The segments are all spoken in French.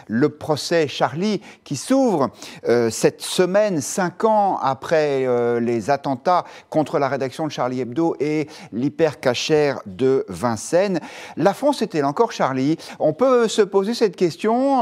le procès Charlie qui s'ouvre cette semaine, 5 ans après les attentats contre la rédaction de Charlie Hebdo et l'hypercachère de Vincennes. La France est-elle encore Charlie? On peut se poser cette question.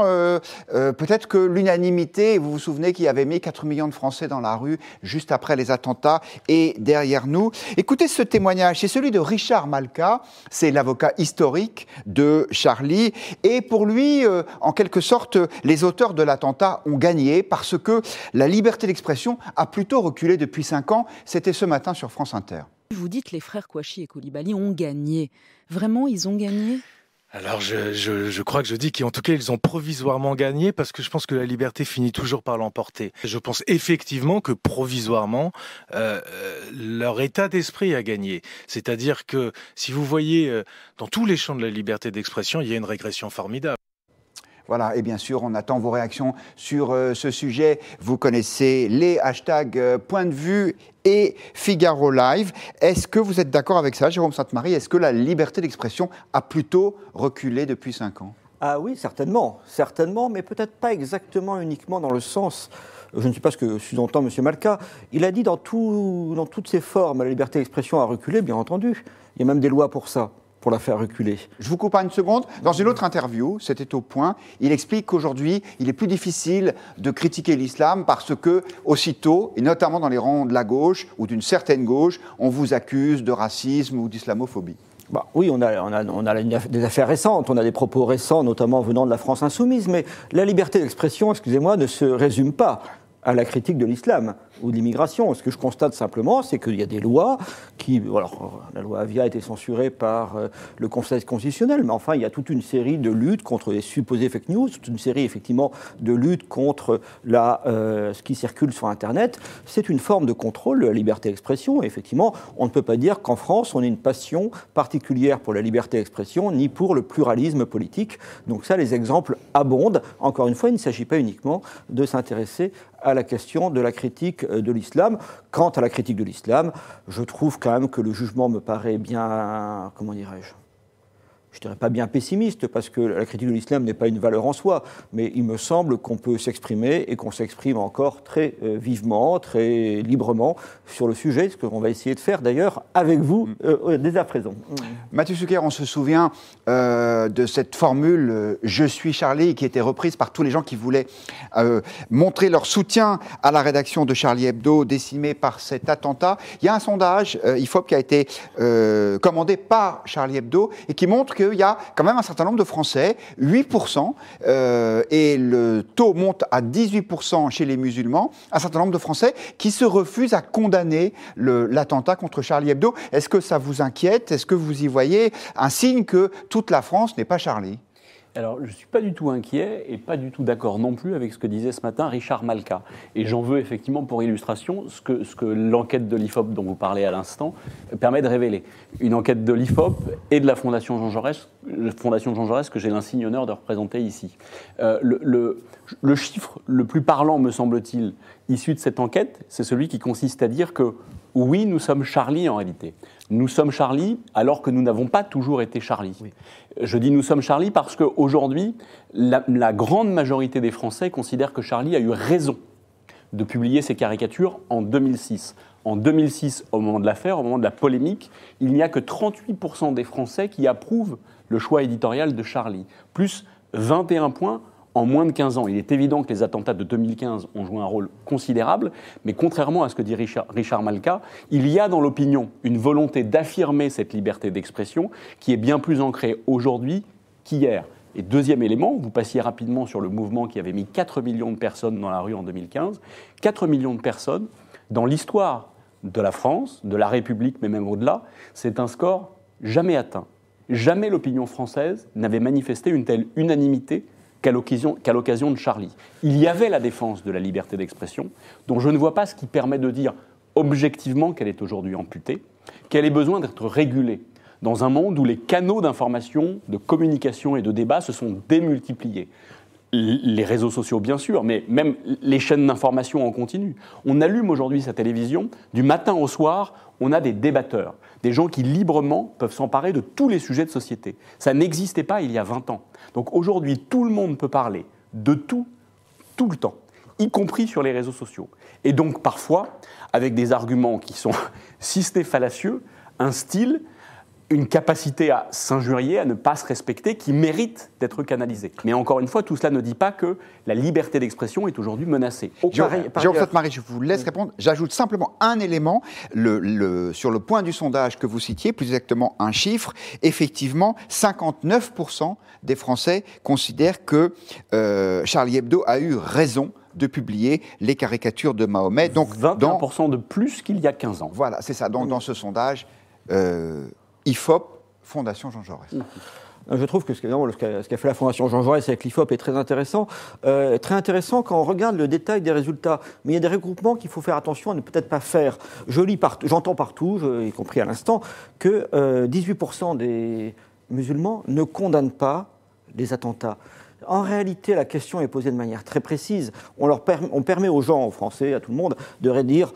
Peut-être que l'unanimité, vous vous souvenez qu'il y avait mis 4 millions de Français dans la rue juste après les attentats et derrière nous. Écoutez ce témoignage, c'est celui de Richard Malka, c'est l'avocat historique de Charlie. Et pour lui, en quelque sorte, les auteurs de l'attentat ont gagné parce que la liberté d'expression a plutôt reculé depuis 5 ans. C'était ce matin sur France Inter. Vous dites les frères Kouachi et Coulibaly ont gagné. Vraiment, ils ont gagné ? Alors je crois que je dis qu'en tout cas ils ont provisoirement gagné parce que je pense que la liberté finit toujours par l'emporter. Je pense effectivement que provisoirement leur état d'esprit a gagné. C'est-à-dire que si vous voyez dans tous les champs de la liberté d'expression, il y a une régression formidable. Voilà, et bien sûr, on attend vos réactions sur ce sujet. Vous connaissez les hashtags Point de vue et Figaro Live. Est-ce que vous êtes d'accord avec ça, Jérôme Sainte-Marie? Est-ce que la liberté d'expression a plutôt reculé depuis 5 ans? Ah oui, certainement, mais peut-être pas exactement uniquement dans le sens... Je ne sais pas ce que sous-entend M. Malka. Il a dit dans toutes ses formes, la liberté d'expression a reculé, bien entendu. Il y a même des lois pour ça, pour la faire reculer. Je vous coupe une seconde. Dans une autre interview, c'était au Point, il explique qu'aujourd'hui, il est plus difficile de critiquer l'islam parce que, aussitôt, et notamment dans les rangs de la gauche ou d'une certaine gauche, on vous accuse de racisme ou d'islamophobie. Bah, oui, on a des affaires récentes, on a des propos récents, notamment venant de la France insoumise, mais la liberté d'expression, excusez-moi, ne se résume pas à la critique de l'islam ou de l'immigration. Ce que je constate simplement, c'est qu'il y a des lois qui... Alors, la loi Avia a été censurée par le Conseil constitutionnel, mais enfin, il y a toute une série de luttes contre les supposées fake news, toute une série, effectivement, de luttes contre ce qui circule sur Internet. C'est une forme de contrôle de la liberté d'expression. Et effectivement, on ne peut pas dire qu'en France, on ait une passion particulière pour la liberté d'expression, ni pour le pluralisme politique. Donc ça, les exemples abondent. Encore une fois, il ne s'agit pas uniquement de s'intéresser à la question de la critique de l'islam. Quant à la critique de l'islam, je trouve quand même que le jugement me paraît bien, comment dirais-je, je dirais pas bien pessimiste, parce que la critique de l'islam n'est pas une valeur en soi, mais il me semble qu'on peut s'exprimer et qu'on s'exprime encore très vivement, très librement sur le sujet, ce qu'on va essayer de faire d'ailleurs avec vous dès à présent. Mathieu Zucker, on se souvient de cette formule « Je suis Charlie » qui était reprise par tous les gens qui voulaient montrer leur soutien à la rédaction de Charlie Hebdo décimée par cet attentat. Il y a un sondage IFOP qui a été commandé par Charlie Hebdo et qui montre qu'il y a quand même un certain nombre de Français, 8%, et le taux monte à 18% chez les musulmans, un certain nombre de Français qui se refusent à condamner l'attentat contre Charlie Hebdo. Est-ce que ça vous inquiète? Est-ce que vous y voyez un signe que toute la France n'est pas Charlie? Alors, je ne suis pas du tout inquiet et pas du tout d'accord non plus avec ce que disait ce matin Richard Malka. Et j'en veux effectivement pour illustration ce que l'enquête de l'IFOP dont vous parlez à l'instant permet de révéler. Une enquête de l'IFOP et de la Fondation Jean Jaurès que j'ai l'insigne honneur de représenter ici. Le chiffre le plus parlant, me semble-t-il, issu de cette enquête, c'est celui qui consiste à dire que oui, nous sommes Charlie en réalité. Nous sommes Charlie alors que nous n'avons pas toujours été Charlie. Oui. Je dis nous sommes Charlie parce qu'aujourd'hui, la grande majorité des Français considèrent que Charlie a eu raison de publier ses caricatures en 2006. En 2006, au moment de l'affaire, au moment de la polémique, il n'y a que 38% des Français qui approuvent le choix éditorial de Charlie, plus 21 points en moins de 15 ans. Il est évident que les attentats de 2015 ont joué un rôle considérable, mais contrairement à ce que dit Richard Malka, il y a dans l'opinion une volonté d'affirmer cette liberté d'expression qui est bien plus ancrée aujourd'hui qu'hier. Et deuxième élément, vous passiez rapidement sur le mouvement qui avait mis 4 millions de personnes dans la rue en 2015. 4 millions de personnes, dans l'histoire de la France, de la République, mais même au-delà, c'est un score jamais atteint. Jamais l'opinion française n'avait manifesté une telle unanimité qu'à l'occasion de Charlie. Il y avait la défense de la liberté d'expression, dont je ne vois pas ce qui permet de dire objectivement qu'elle est aujourd'hui amputée, qu'elle ait besoin d'être régulée dans un monde où les canaux d'information, de communication et de débat se sont démultipliés. Les réseaux sociaux, bien sûr, mais même les chaînes d'information en continu. On allume aujourd'hui sa télévision, du matin au soir, on a des débatteurs, des gens qui librement peuvent s'emparer de tous les sujets de société. Ça n'existait pas il y a 20 ans. Donc aujourd'hui, tout le monde peut parler de tout le temps, y compris sur les réseaux sociaux. Et donc parfois, avec des arguments qui sont, si ce n'est fallacieux, un style, une capacité à s'injurier, à ne pas se respecter, qui mérite d'être canalisée. Mais encore une fois, tout cela ne dit pas que la liberté d'expression est aujourd'hui menacée. Jérôme Sainte-Marie, je vous laisse répondre. J'ajoute simplement un élément sur le point du sondage que vous citiez, plus exactement un chiffre. Effectivement, 59% des Français considèrent que Charlie Hebdo a eu raison de publier les caricatures de Mahomet. Donc, 21% de plus qu'il y a 15 ans. Voilà, c'est ça. Dans ce sondage, IFOP, Fondation Jean Jaurès. Je trouve que ce qu'a fait la Fondation Jean Jaurès avec l'IFOP est très intéressant. Très intéressant quand on regarde le détail des résultats. Mais il y a des regroupements qu'il faut faire attention à ne peut-être pas faire. J'entends partout, y compris à l'instant, que 18% des musulmans ne condamnent pas les attentats. En réalité, la question est posée de manière très précise. On permet aux gens, aux Français, à tout le monde, de dire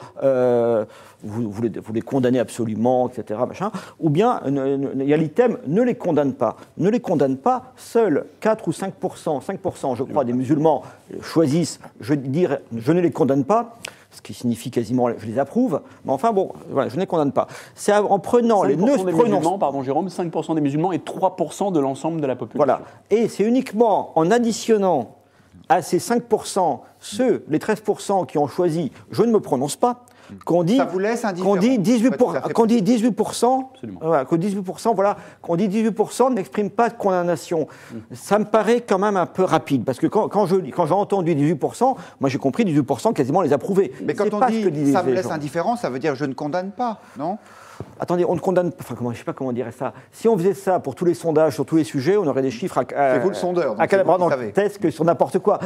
vous les condamnez absolument, etc. Machin. Ou bien, il y a l'item ne les condamne pas. Ne les condamne pas, seuls 4 ou 5%, je crois, des musulmans choisissent, je ne les condamne pas. Ce qui signifie quasiment je les approuve, mais enfin bon, voilà, je ne les condamne pas. C'est en prenant les 9 musulmans, pardon Jérôme, 5% des musulmans et 3% de l'ensemble de la population. Voilà, et c'est uniquement en additionnant à ces 5%, les 13% qui ont choisi « je ne me prononce pas », qu'on dit 18% n'exprime pas de condamnation. Ça me paraît quand même un peu rapide, parce que quand j'ai entendu 18%, moi j'ai compris 18% quasiment les approuver. Mais quand on dit ça me laisse indifférent, ça veut dire je ne condamne pas, non ? Attendez, on ne condamne pas. Enfin, je ne sais pas comment on dirait ça. Si on faisait ça pour tous les sondages, sur tous les sujets, on aurait des chiffres c'est vous le sondeur, à dans le test que sur n'importe quoi.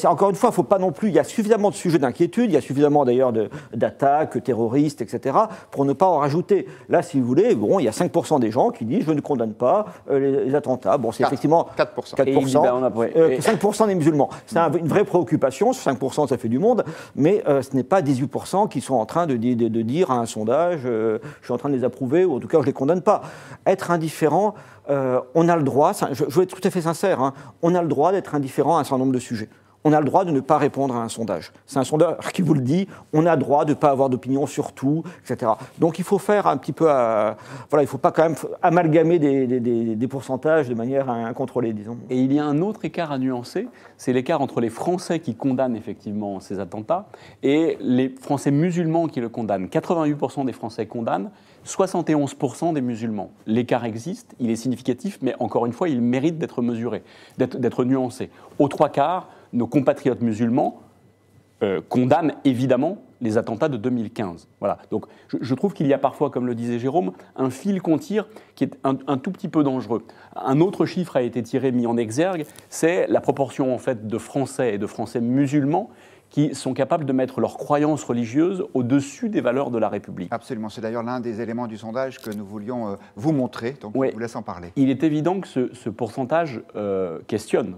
Encore une fois, il ne faut pas non plus. Il y a suffisamment de sujets d'inquiétude, il y a suffisamment d'ailleurs d'attaques terroristes, etc., pour ne pas en rajouter. Là, si vous voulez, bon, il y a 5% des gens qui disent je ne condamne pas les attentats. Bon, c'est effectivement 4%. 5% des musulmans. C'est une vraie préoccupation. 5%, ça fait du monde, mais ce n'est pas 18% qui sont en train de dire à un sondage je suis en train de les approuver, ou en tout cas je ne les condamne pas. Être indifférent, on a le droit, je vais être tout à fait sincère, hein, on a le droit d'être indifférent à un certain nombre de sujets. On a le droit de ne pas répondre à un sondage. C'est un sondeur qui vous le dit, on a le droit de ne pas avoir d'opinion sur tout, etc. Donc il faut faire un petit peu... voilà, il ne faut pas quand même amalgamer des pourcentages de manière incontrôlée, disons. Et il y a un autre écart à nuancer, c'est l'écart entre les Français qui condamnent effectivement ces attentats et les Français musulmans qui le condamnent. 88% des Français condamnent, 71% des musulmans. L'écart existe, il est significatif, mais encore une fois, il mérite d'être mesuré, d'être nuancé. Aux 3/4, nos compatriotes musulmans condamnent évidemment les attentats de 2015. Voilà. Donc, je trouve qu'il y a parfois, comme le disait Jérôme, un fil qu'on tire qui est un tout petit peu dangereux. Un autre chiffre a été mis en exergue, c'est la proportion en fait de Français et de Français musulmans qui sont capables de mettre leurs croyances religieuses au-dessus des valeurs de la République. Absolument, c'est d'ailleurs l'un des éléments du sondage que nous voulions vous montrer, donc je vous laisse en parler. Il est évident que ce pourcentage questionne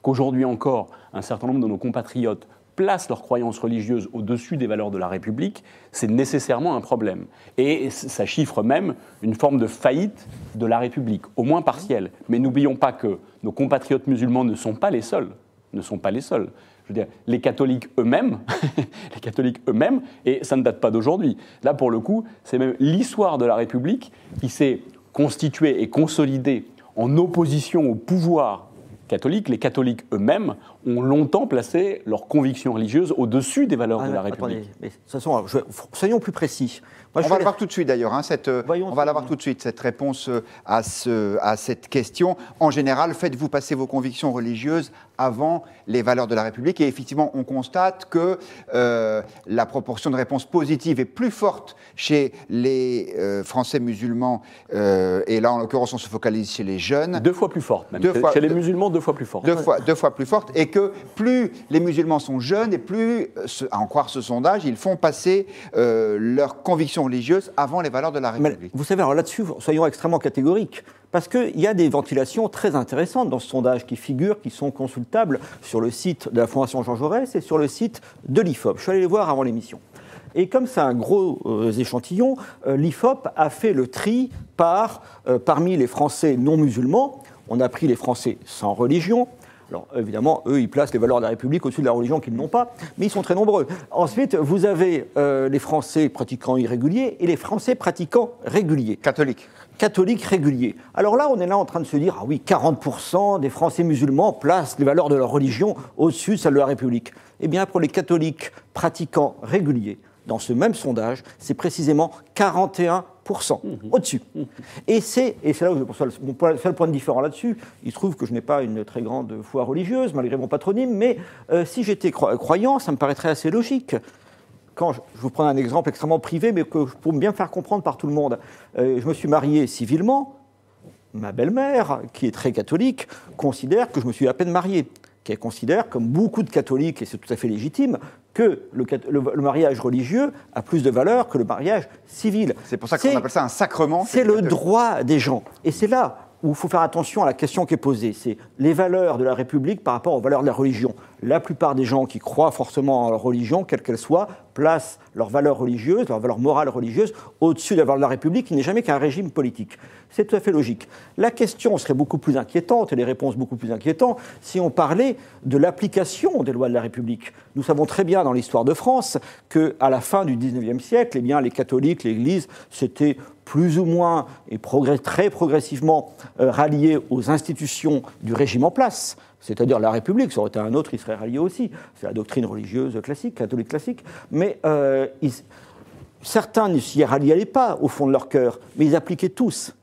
qu'aujourd'hui encore, un certain nombre de nos compatriotes placent leurs croyances religieuses au-dessus des valeurs de la République, c'est nécessairement un problème. Et ça chiffre même une forme de faillite de la République, au moins partielle. Mais n'oublions pas que nos compatriotes musulmans ne sont pas les seuls. Je veux dire, les catholiques eux-mêmes, et ça ne date pas d'aujourd'hui. Là, pour le coup, c'est même l'histoire de la République qui s'est constituée et consolidée en opposition au pouvoir catholique. Les catholiques eux-mêmes ont longtemps placé leurs convictions religieuses au-dessus des valeurs de la République. Attendez, mais de toute façon, soyons plus précis. Moi, on va l'avoir tout de suite d'ailleurs, on va l'avoir tout de suite, cette réponse à cette question. En général, faites-vous passer vos convictions religieuses avant les valeurs de la République? Et effectivement, on constate que la proportion de réponses positives est plus forte chez les Français musulmans, et là, en l'occurrence, on se focalise chez les jeunes. 2 fois plus forte, même. Chez les musulmans, 2 fois plus forte. 2 fois plus forte, et que plus les musulmans sont jeunes, et plus, à en croire ce sondage, ils font passer leurs convictions religieuses avant les valeurs de la République. Mais vous savez, alors là-dessus, soyons extrêmement catégoriques, parce qu'il y a des ventilations très intéressantes dans ce sondage qui sont consultables sur le site de la Fondation Jean Jaurès et sur le site de l'IFOP. Je suis allé les voir avant l'émission. Et comme c'est un gros échantillon, l'IFOP a fait le tri parmi les Français non musulmans. On a pris les Français sans religion, Alors évidemment, eux, ils placent les valeurs de la République au-dessus de la religion qu'ils n'ont pas, mais ils sont très nombreux. Ensuite, vous avez les Français pratiquants irréguliers et les Français pratiquants réguliers. Catholiques réguliers. Alors là, on est là en train de se dire, ah oui, 40% des Français musulmans placent les valeurs de leur religion au-dessus de celles de la République. Eh bien, pour les catholiques pratiquants réguliers, dans ce même sondage, c'est précisément 41%, au-dessus. Et c'est là où mon seul point de différent là-dessus. Il se trouve que je n'ai pas une très grande foi religieuse, malgré mon patronyme, mais si j'étais croyant, ça me paraîtrait assez logique. Je vous prends un exemple extrêmement privé, mais pour bien me faire comprendre par tout le monde. Je me suis marié civilement. Ma belle-mère, qui est très catholique, considère que je me suis à peine marié. Qu'elle considère, comme beaucoup de catholiques, et c'est tout à fait légitime, que le mariage religieux a plus de valeur que le mariage civil. C'est pour ça qu'on appelle ça un sacrement. C'est le droit des gens. Et c'est là où il faut faire attention à la question qui est posée. C'est les valeurs de la République par rapport aux valeurs de la religion. La plupart des gens qui croient forcément en leur religion, quelle qu'elle soit, placent leurs valeurs religieuses, leurs valeurs morales religieuses, au-dessus de la valeur de la République, qui n'est jamais qu'un régime politique. C'est tout à fait logique. La question serait beaucoup plus inquiétante, et les réponses beaucoup plus inquiétantes, si on parlait de l'application des lois de la République. Nous savons très bien dans l'histoire de France qu'à la fin du XIXe siècle, eh bien, les catholiques, l'Église, s'étaient plus ou moins et très progressivement ralliés aux institutions du régime en place, c'est-à-dire la République. Ça aurait été un autre, il serait rallié aussi. C'est la doctrine religieuse classique, catholique classique. Mais certains ne s'y ralliaient pas au fond de leur cœur, mais ils appliquaient tous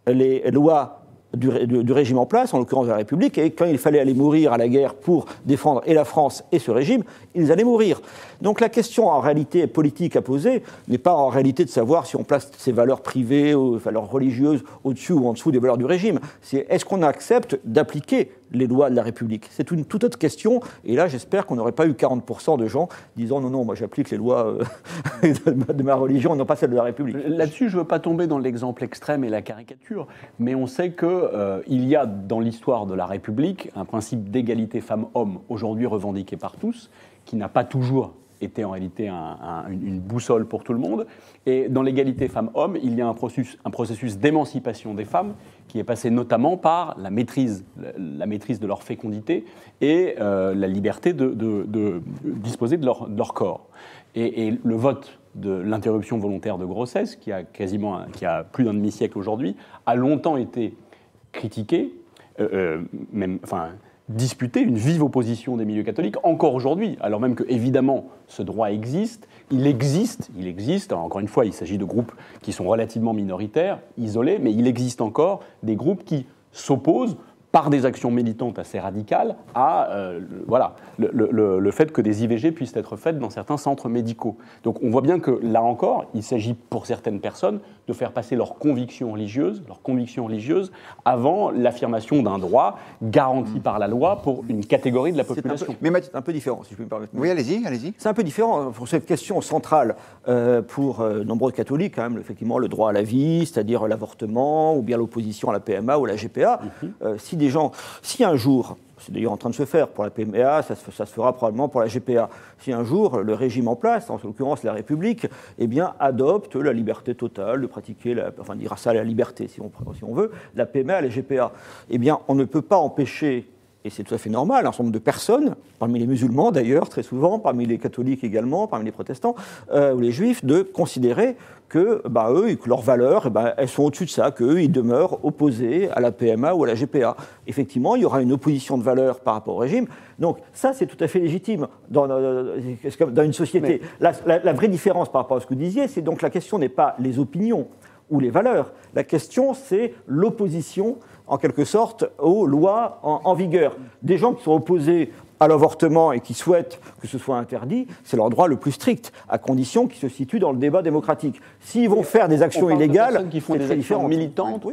les lois du régime en place, en l'occurrence de la République, et quand il fallait aller mourir à la guerre pour défendre et la France et ce régime, ils allaient mourir. Donc la question en réalité politique à poser n'est pas en réalité de savoir si on place ces valeurs privées ou valeurs religieuses au-dessus ou en dessous des valeurs du régime. C'est est-ce qu'on accepte d'appliquer les lois de la République. C'est une toute autre question, et là j'espère qu'on n'aurait pas eu 40% de gens disant non, moi j'applique les lois de ma religion et non pas celles de la République. Là-dessus, je ne veux pas tomber dans l'exemple extrême et la caricature, mais on sait qu'il y a dans l'histoire de la République un principe d'égalité femmes-hommes, aujourd'hui revendiqué par tous, qui n'a pas toujours été en réalité une boussole pour tout le monde. Et dans l'égalité femmes-hommes, il y a un processus d'émancipation des femmes qui est passé notamment par la maîtrise de leur fécondité et la liberté de disposer de leur corps. Et le vote de l'interruption volontaire de grossesse, qui a plus d'un demi-siècle aujourd'hui, a longtemps été critiqué, disputé, une vive opposition des milieux catholiques, encore aujourd'hui, alors même que, évidemment, ce droit existe. Il existe, encore une fois, il s'agit de groupes qui sont relativement minoritaires, isolés, mais il existe encore des groupes qui s'opposent par des actions militantes assez radicales à le fait que des IVG puissent être faites dans certains centres médicaux. Donc on voit bien que, là encore, il s'agit pour certaines personnes de faire passer leurs convictions religieuses avant l'affirmation d'un droit garanti par la loi pour une catégorie de la population. C'est un peu différent, si je peux me permettre. Oui, allez-y. C'est un peu différent pour cette question centrale pour nombreux catholiques, quand même, effectivement, le droit à la vie, c'est-à-dire l'avortement, ou bien l'opposition à la PMA ou à la GPA. Si un jour, c'est d'ailleurs en train de se faire pour la PMA, ça se fera probablement pour la GPA, si un jour le régime en place, en l'occurrence la République, adopte la liberté totale de pratiquer, on dira ça la liberté si on veut, la PMA et la GPA, on ne peut pas empêcher, et c'est tout à fait normal, un certain nombre de personnes, parmi les musulmans d'ailleurs, très souvent, parmi les catholiques également, parmi les protestants, ou les juifs, de considérer que eux, que leurs valeurs, elles sont au-dessus de ça, qu'eux, ils demeurent opposés à la PMA ou à la GPA. Effectivement, il y aura une opposition de valeurs par rapport au régime. Donc ça, c'est tout à fait légitime dans une société. La vraie différence par rapport à ce que vous disiez, c'est donc la question n'est pas les opinions ou les valeurs. La question, c'est l'opposition, en quelque sorte, aux lois en vigueur. Des gens qui sont opposés à l'avortement et qui souhaitent que ce soit interdit, c'est leur droit le plus strict, à condition qu'ils se situent dans le débat démocratique. S'ils vont faire des actions illégales, qui font des actions militantes,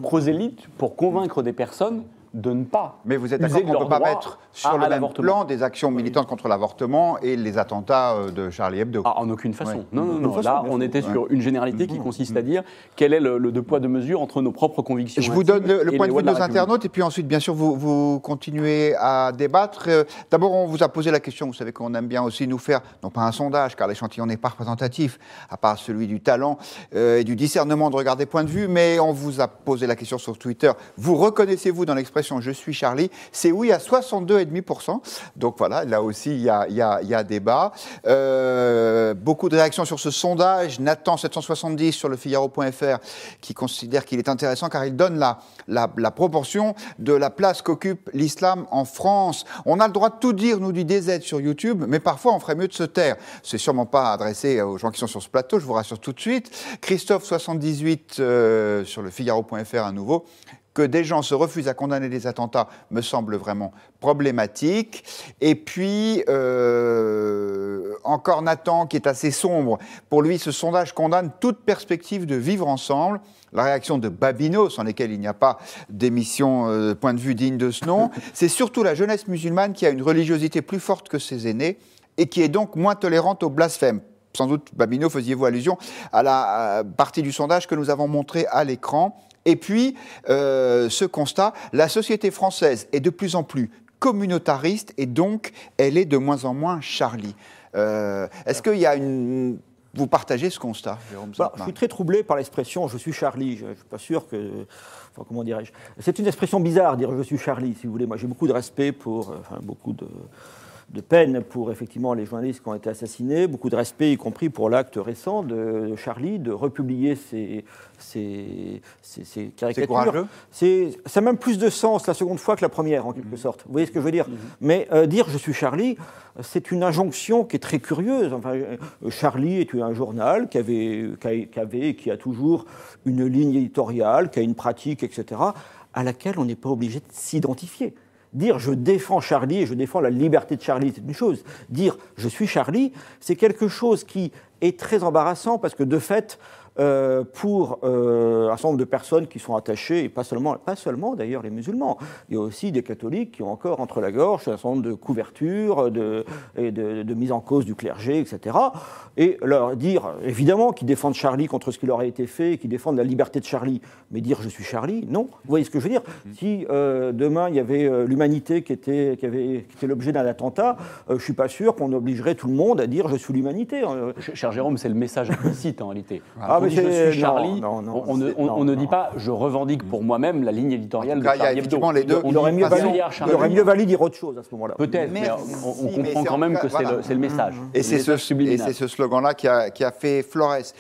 prosélytes, pour convaincre des personnes de ne pas. Mais vous êtes d'accord qu'on ne peut pas mettre sur le même plan des actions militantes contre l'avortement et les attentats de Charlie Hebdo? En aucune façon. Ouais. Non. Là, on était sur une généralité qui consiste à dire quel est le deux poids, deux mesures entre nos propres convictions. Je vous donne le point de vue de nos internautes et puis ensuite, bien sûr, vous continuez à débattre. D'abord, on vous a posé la question, vous savez qu'on aime bien aussi nous faire, non pas un sondage, car l'échantillon n'est pas représentatif, à part celui du talent et du discernement de regard des points de vue, mais on vous a posé la question sur Twitter. Vous reconnaissez-vous dans l'expression l'expression « je suis Charlie », c'est oui à 62,5%. Donc voilà, là aussi, il y a débat. Beaucoup de réactions sur ce sondage. Nathan 770 sur le Figaro.fr qui considère qu'il est intéressant car il donne la proportion de la place qu'occupe l'islam en France. On a le droit de tout dire, nous, du DZ sur YouTube, mais parfois on ferait mieux de se taire. C'est sûrement pas adressé aux gens qui sont sur ce plateau, je vous rassure tout de suite. Christophe 78 sur le Figaro.fr à nouveau. Que des gens se refusent à condamner des attentats me semble vraiment problématique. Et puis, encore Nathan, qui est assez sombre. Pour lui, ce sondage condamne toute perspective de vivre ensemble. La réaction de Babineau, sans lesquels il n'y a pas d'émission point de vue digne de ce nom. C'est surtout la jeunesse musulmane qui a une religiosité plus forte que ses aînés et qui est donc moins tolérante au blasphème. Sans doute, Babineau, faisiez-vous allusion à la partie du sondage que nous avons montré à l'écran. Et puis, ce constat, la société française est de plus en plus communautariste et donc elle est de moins en moins Charlie. Est-ce qu'il y a une... Vous partagez ce constat, Jérôme Sainte-Marie ? Je suis très troublé par l'expression « je suis Charlie ». Je ne suis pas sûr que... Enfin, comment dirais-je ? C'est une expression bizarre, dire « je suis Charlie », si vous voulez. Moi, j'ai beaucoup de respect pour... beaucoup de peine pour effectivement les journalistes qui ont été assassinés, beaucoup de respect, y compris pour l'acte récent de Charlie, de republier ces caricatures. C'est courageux. Ça a même plus de sens la seconde fois que la première, en quelque sorte. Vous voyez ce que je veux dire ? Mais dire « je suis Charlie », c'est une injonction qui est très curieuse. Enfin, Charlie est un journal qui avait et qui a toujours une ligne éditoriale, qui a une pratique, etc., à laquelle on n'est pas obligé de s'identifier. Dire « je défends Charlie et je défends la liberté de Charlie », c'est une chose. Dire « je suis Charlie », c'est quelque chose qui est très embarrassant parce que de fait, pour un certain nombre de personnes qui sont attachées, et pas seulement d'ailleurs les musulmans, il y a aussi des catholiques qui ont encore entre la gorge un certain nombre de couvertures, de mise en cause du clergé, etc. Et leur dire, évidemment, qu'ils défendent Charlie contre ce qui leur a été fait, qu'ils défendent la liberté de Charlie, mais dire « je suis Charlie », non. Vous voyez ce que je veux dire ? Si demain il y avait l'humanité qui était l'objet d'un attentat, je ne suis pas sûr qu'on obligerait tout le monde à dire « je suis l'humanité ». Cher Jérôme, c'est le message implicite en réalité. Ah, On dit « je suis Charlie », on ne dit non. pas « je revendique pour moi-même la ligne éditoriale de En tout cas, Charlie il y a Hebdo ». effectivement les deux. Il aurait mieux valu dire autre chose à ce moment-là. Peut-être, mais on comprend quand même que c'est le message. Et c'est ce slogan-là qui a fait Flores.